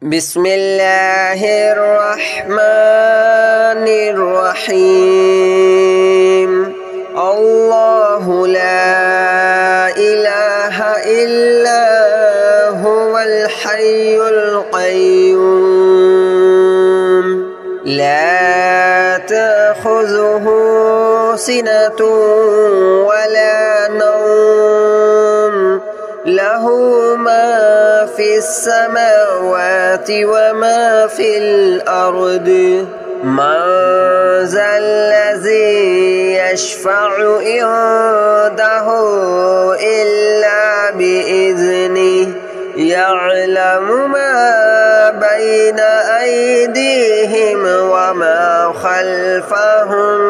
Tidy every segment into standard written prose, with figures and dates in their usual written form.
بسم الله الرحمن الرحيم الله لا إله إلا هو الحي القيوم لا تأخذه سنة ولا نوم له ما في السماوات وما في الأرض من ذا الذي يشفع عنده إلا بإذنه يعلم ما بين أيديهم وما خلفهم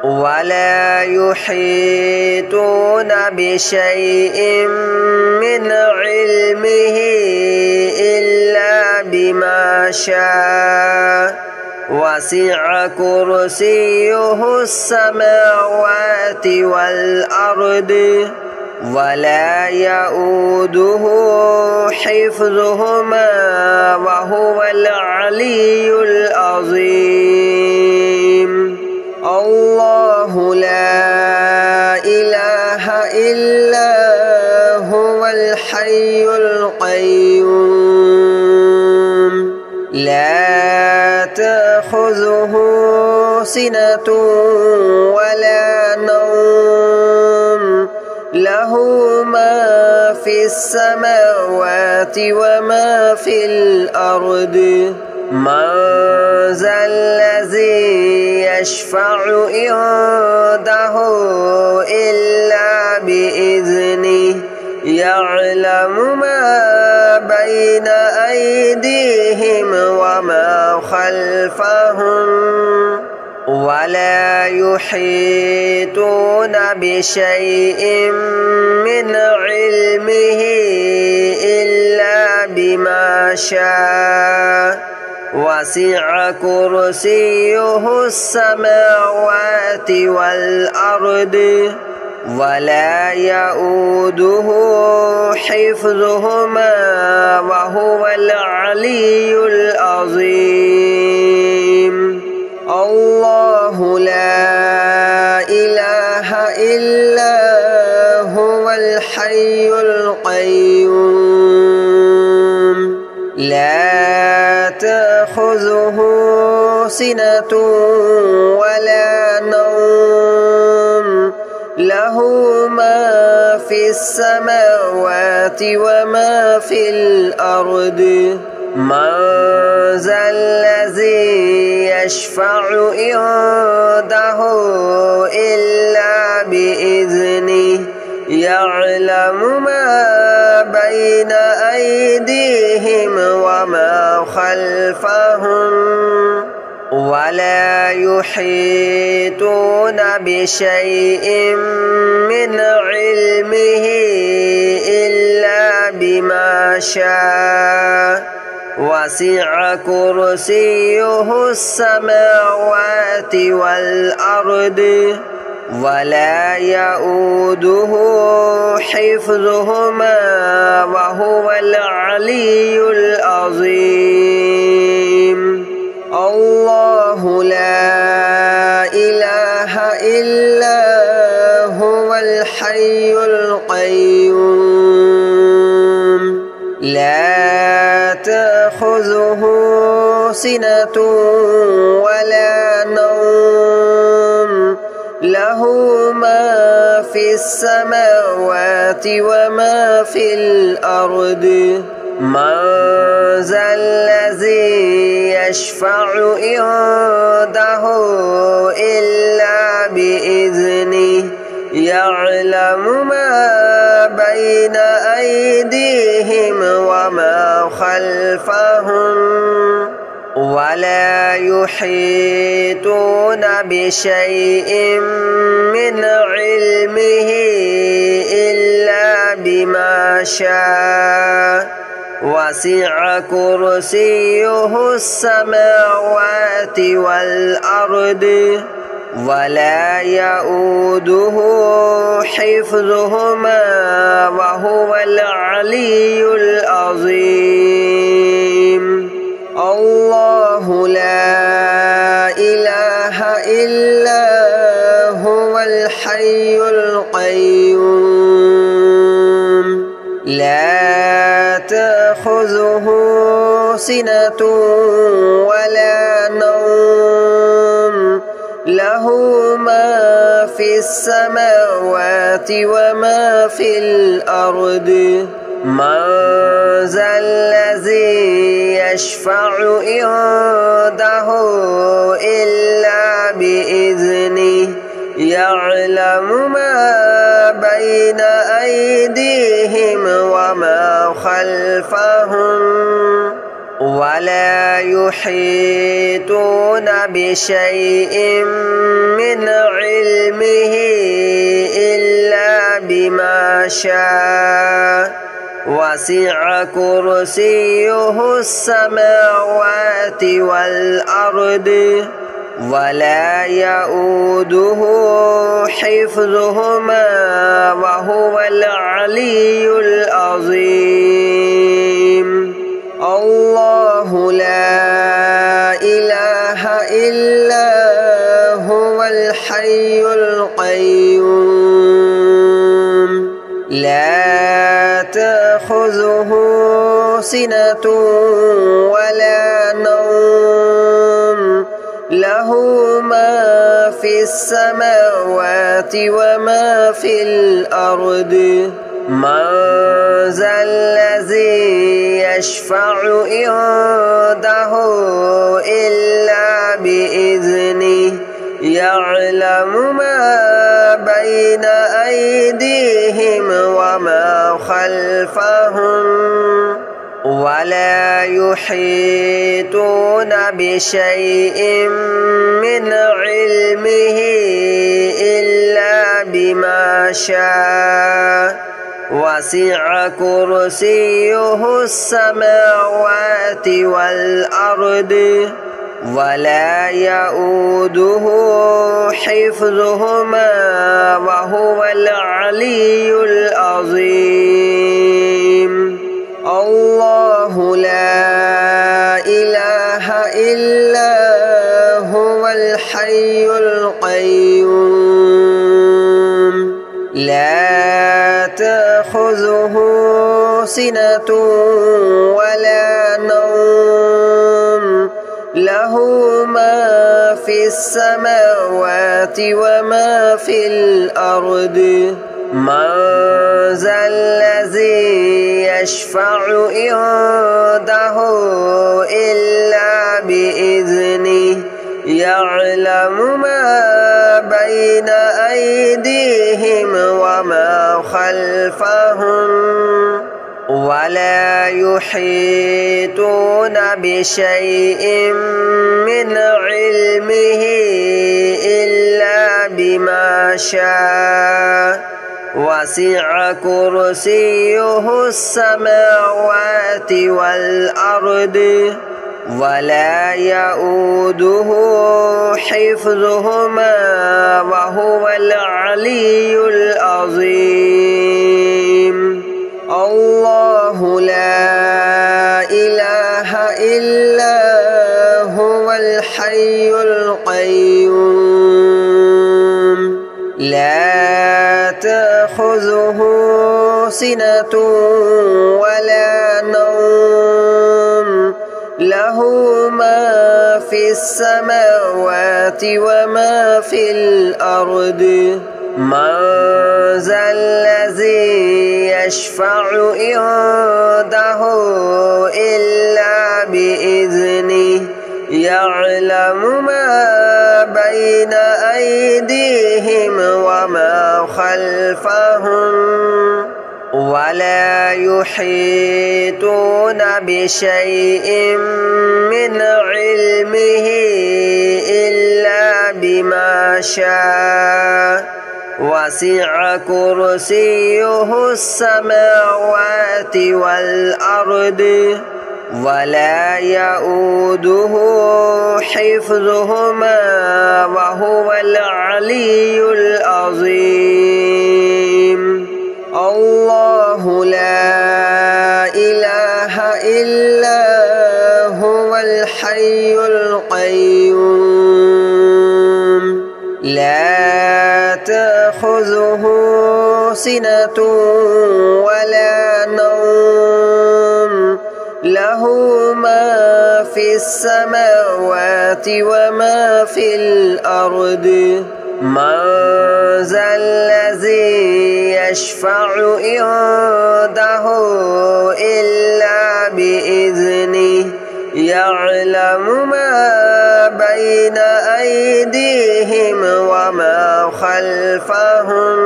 ولا يحيطون بشيء من علمه إلا بما شاء وسع كرسيه السماوات والأرض ولا يؤوده حفظهما وهو العلي العظيم الله لا إله إلا هو الحي القيوم لا تأخذه سنة ولا نوم له ما في السماوات وما في الأرض من ذا الذي يشفع عنده إلا بإذنه يعلم ما بين أيديهم وما خلفهم ولا يحيطون بشيء من علمه إلا بما شاء وسع كرسيه السماوات والأرض ولا يؤوده حفظهما وهو العلي العظيم الله لا إله إلا هو الحي القيوم لا تأخذه سنة ولا نوم له ما في السماوات وما في الأرض من ذا الذي يشفع عنده إلا بإذنه يعلم ما بين أيديهم وما خلفهم ولا يحيطون بشيء من علمه إلا بما شاء وسع كرسيه السماوات والأرض ولا يؤوده حفظهما وهو العلي العظيم الله لا إله إلا هو الحي القيوم لا تأخذه سنة ولا نوم له ما في السماوات وما في الأرض من ذا الذي يشفع عنده إلا بإذنه يعلم ما بين أيديهم وما خلفهم ولا يحيطون بشيء من علمه إلا بما شاء وسع كرسيه السماوات والأرض ولا يؤوده حفظهما وهو العلي العظيم. تأخذه سنة ولا نوم له ما في السماوات وما في الأرض من ذا الذي يشفع عنده إلا بإذنه يعلم ما بين أيديهم وما خلفهم ولا يحيطون بشيء من علمه إلا بما شاء وسع كرسيه السماوات والأرض ولا يؤوده حفظهما وهو العلي العظيم الله لا إله إلا هو الحي القيوم لا تأخذه سنة ولا نوم له ما في السماوات وما في الأرض من ذا الذي يشفع عنده إلا بإذنه يعلم ما بين أيديهم وما خلفهم ولا يحيطون بشيء من علمه إلا بما شاء وسع كرسيه السماوات والأرض ولا يؤوده حفظهما وهو العلي العظيم الله لا إله إلا هو الحي القيوم لا تأخذه سنة ولا نوم له ما في السماوات وما في الأرض من ذا الذي يشفع عنده إلا بإذنه يعلم ما بين أيديهم وما خلفهم ولا يحيطون بشيء من علمه إلا بما شاء وسع كرسيه السماوات والأرض ولا يؤوده حفظهما وهو العلي العظيم الله لا إله إلا هو الحي القيوم لا تأخذه سنة ولا نوم له ما في السماوات وما في الأرض من ذا الذي يشفع عنده إلا بإذنه يعلم ما بين أيديهم وما خلفهم ولا يحيطون بشيء من علمه إلا بما شاء وسع كرسيه السماوات والأرض ولا يؤوده حفظهما وهو العلي العظيم الله لا إله إلا هو الحي القيوم لا تأخذه سنة ولا نوم له له ما في السماوات وما في الأرض من ذا الذي يشفع عنده إلا بإذنه يعلم ما بين أيديهم وما خلفهم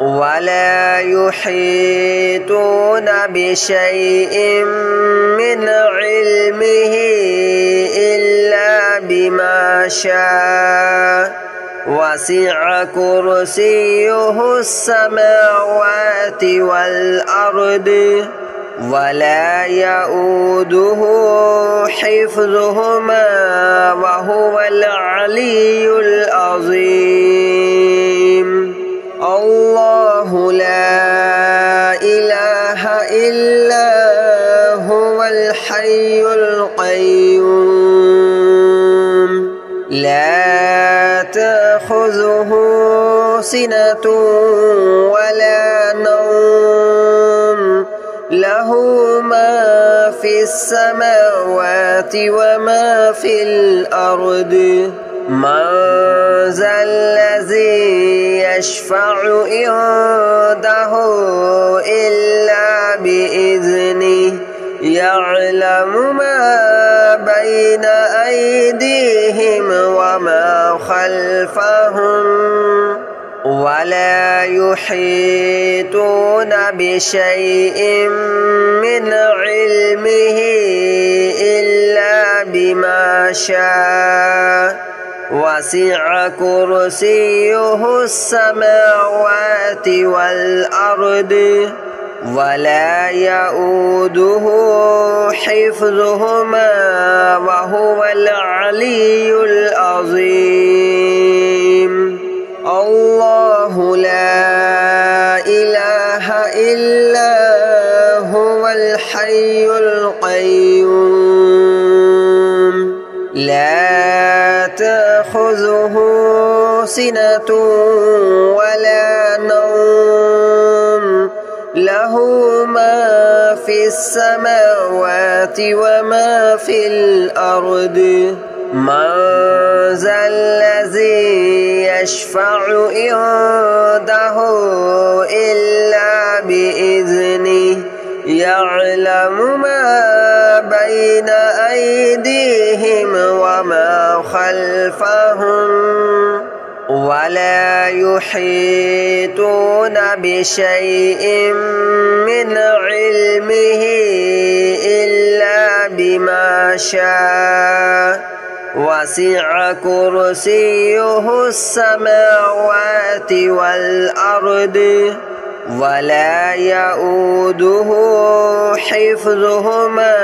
ولا يحيطون بشيء من علمه إلا بما شاء وسع كرسيه السماوات والأرض ولا يؤوده حفظهما وهو العلي العظيم الله لا إله إلا هو الحي القيوم لا تأخذه سنة ولا نوم له ما في السماوات وما في الأرض من ذا الذي يشفع عنده إلا بإذنه يعلم ما بين أيديهم وما خلفهم ولا يحيطون بشيء من علمه إلا بما شاء وسع كرسيه السماوات والأرض ولا يؤوده حفظهما وهو العلي العظيم الله لا إله إلا هو الحي القيوم لا تأخذه سنة ولا نوم له ما في السماوات وما في الأرض من ذا الذي يشفع عنده إلا بإذنه يعلم ما بين أيديهم وما خلفهم ولا يحيطون بشيء من علمه إلا بما شاء وسع كرسيه السماوات والأرض ولا يؤوده حفظهما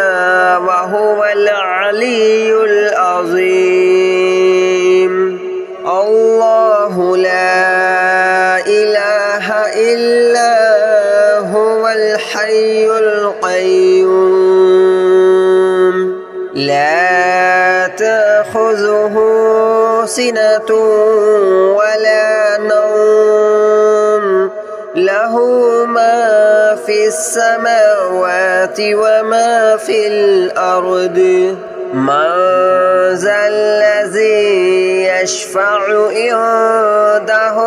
وهو العلي العظيم الله لا إله إلا هو الحي القيوم لا تأخذه سنة ولا نوم له ما في السماوات وما في الأرض من ذا الذي يشفع عنده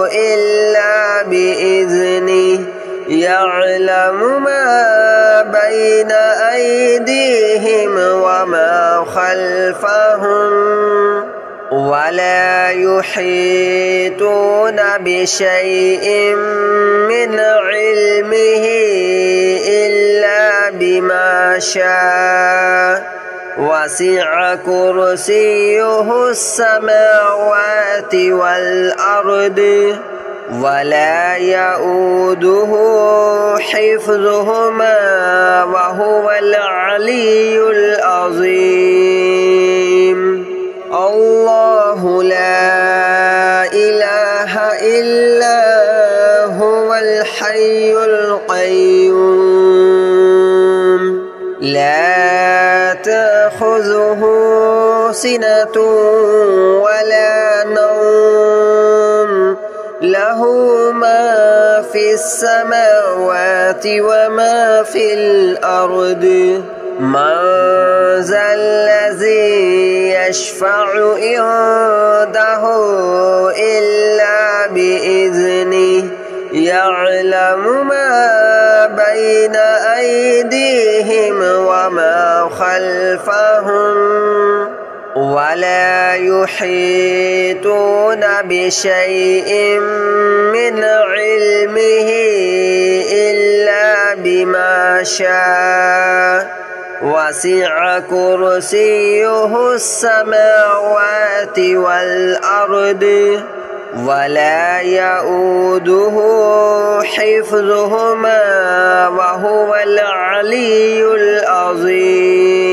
إلا بإذنه يعلم ما بين أيديهم وما خلفهم ولا يحيطون بشيء من علمه إلا بما شاء وسع كرسيه السماوات والأرض ولا يؤوده حفظهما وهو العلي العظيم الله لا إله إلا هو الحي القيوم لا تأخذه سنة ولا نوم له ما في السماوات وما في الأرض من ذا الذي يشفع عنده إلا بإذنه يعلم ما بين أيديهم وما خلفهم ولا يحيطون بشيء من علمه إلا بما شاء وسع كرسيه السماوات والأرض ولا يؤوده حفظهما وهو العلي العظيم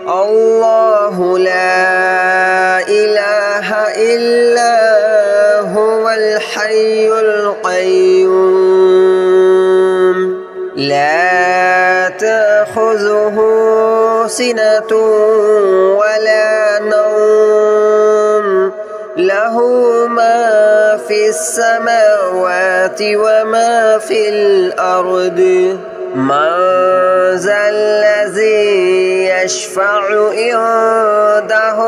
الله لا إله إلا هو الحي القيوم لا تأخذه سنة ولا نوم له ما في السماوات وما في الأرض من ذا الذي يشفع عنده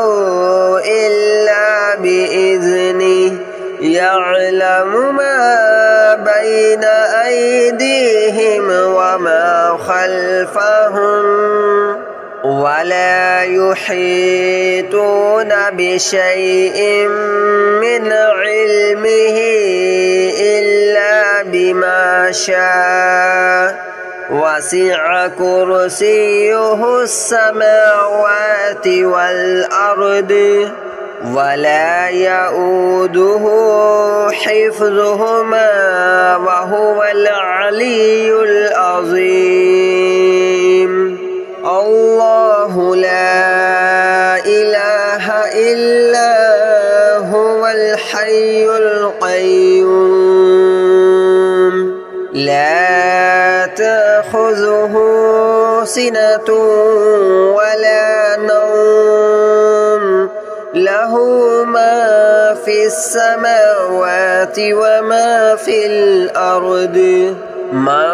إلا بإذنه يعلم ما بين أيديهم وما خلفهم ولا يحيطون بشيء من علمه إلا بما شاء وسع كرسيه السماوات والأرض ولا يؤوده حفظهما وهو العلي العظيم الله لا إله إلا هو الحي القيوم لا تأخذه سنة ولا نوم له ما في السماوات وما في الأرض من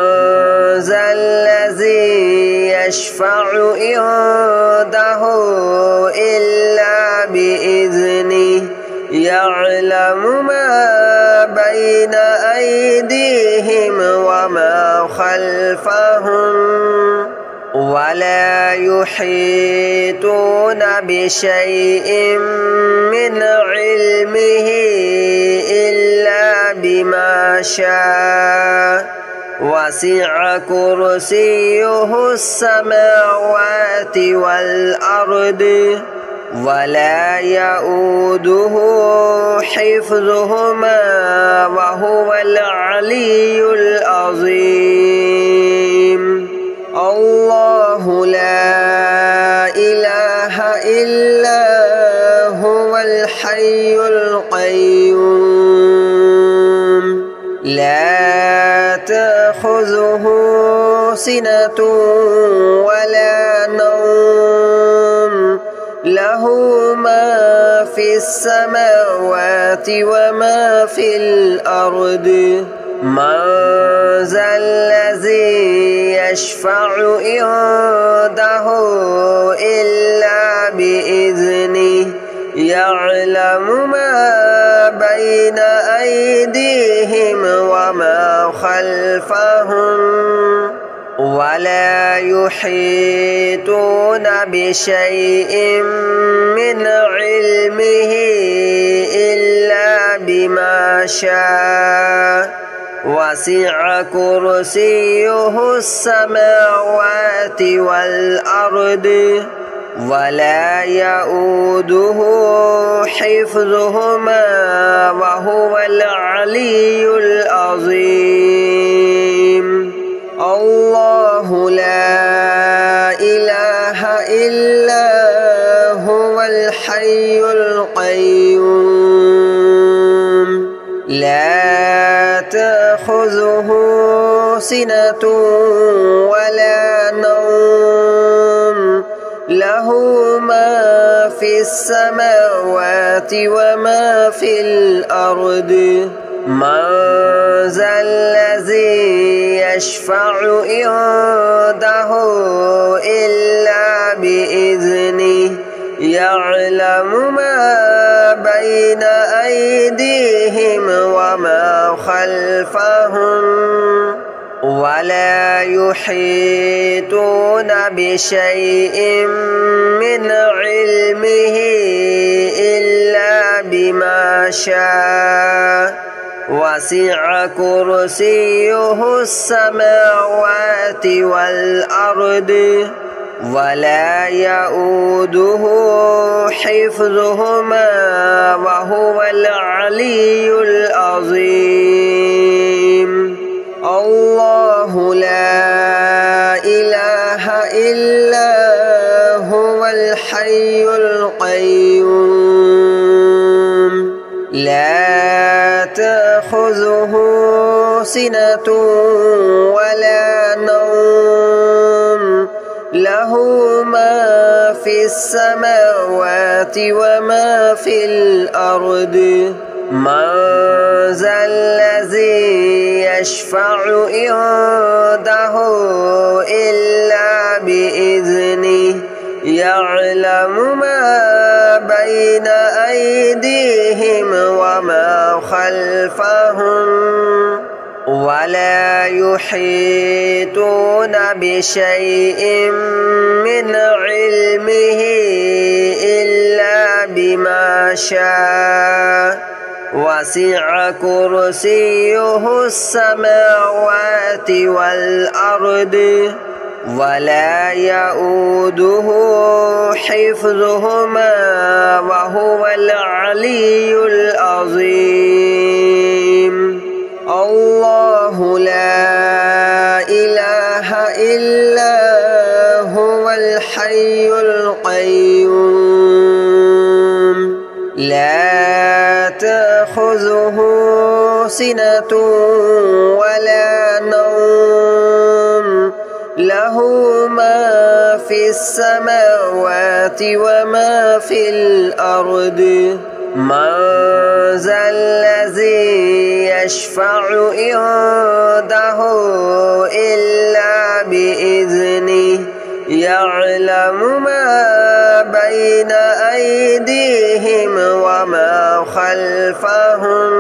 ذا الذي يشفع عنده إلا بإذنه يعلم ما بين أيديهم وما خلفهم ولا يحيطون بشيء من علمه إلا بما شاء وسع كرسيه السماوات والأرض ولا يؤوده حفظهما وهو العلي العظيم الله لا إله إلا هو الحي القيوم لا تأخذه سنة ولا نوم له ما في السماوات وما في الأرض من ذا الذي يشفع عنده إلا بإذنه يعلم ما بين أيديهم وما خلفهم ولا يحيطون بشيء من علمه إلا بما شاء وسع كرسيه السماوات والأرض ولا يؤوده حفظهما وهو العلي العظيم الله لا إله إلا هو الحي القيوم لا تأخذه سنة ولا نوم له ما في السماوات وما في الأرض من ذا الذي يشفع عنده إلا بإذنه يعلم ما بين أيديهم وما خلفهم ولا يحيطون بشيء من علمه إلا بما شاء وسع كرسيه السماوات والأرض ولا يؤوده حفظهما وهو العلي العظيم الله لا إله إلا هو الحي القيوم لا تأخذه سنة ولا نوم له ما في السماوات وما في الأرض من ذا الذي يشفع عنده إلا بإذنه يعلم ما بين أيديهم وما خلفهم ولا يحيطون بشيء من علمه إلا بما شاء وسع كرسيه السماوات والأرض ولا يؤوده حفظهما وهو العلي العظيم الله لا إله إلا هو الحي القيوم لا تأخذه سنة ولا نوم له ما في السماوات وما في الأرض من ذا الذي يشفع عنده إلا بإذنه يعلم ما بين أيديهم وما خلفهم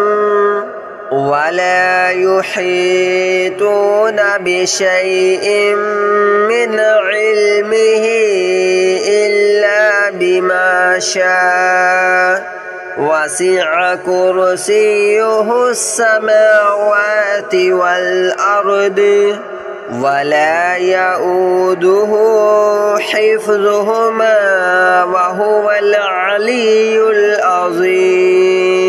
ولا يحيطون بشيء من علمه إلا بما شاء وسع كرسيه السماوات والأرض ولا يؤوده حفظهما وهو العلي العظيم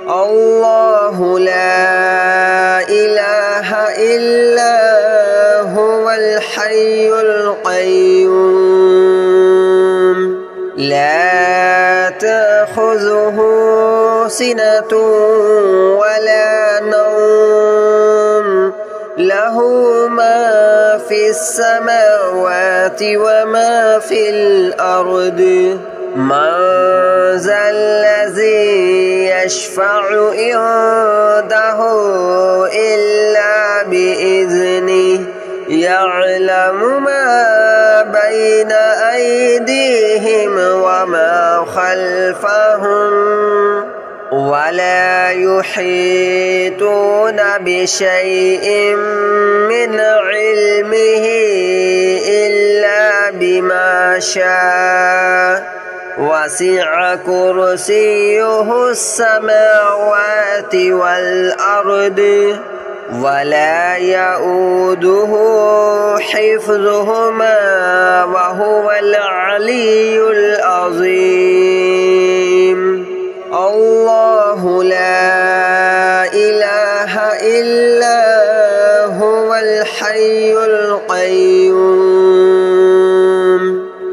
الله لا إله إلا هو الحي القيوم لا تأخذه سنة ولا نوم له ما في السماوات وما في الأرض من ذا الذي يشفع عنده إلا بإذنه يعلم ما بين أيديهم وما خلفهم ولا يحيطون بشيء من علمه إلا بما شاء وسع كرسيه السماوات والأرض ولا يؤوده حفظهما وهو العلي العظيم الله لا إله إلا هو الحي القيوم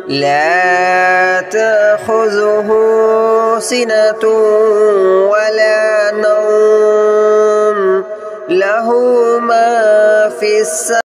لا تأخذه سنة ولا نوم له ما في السماء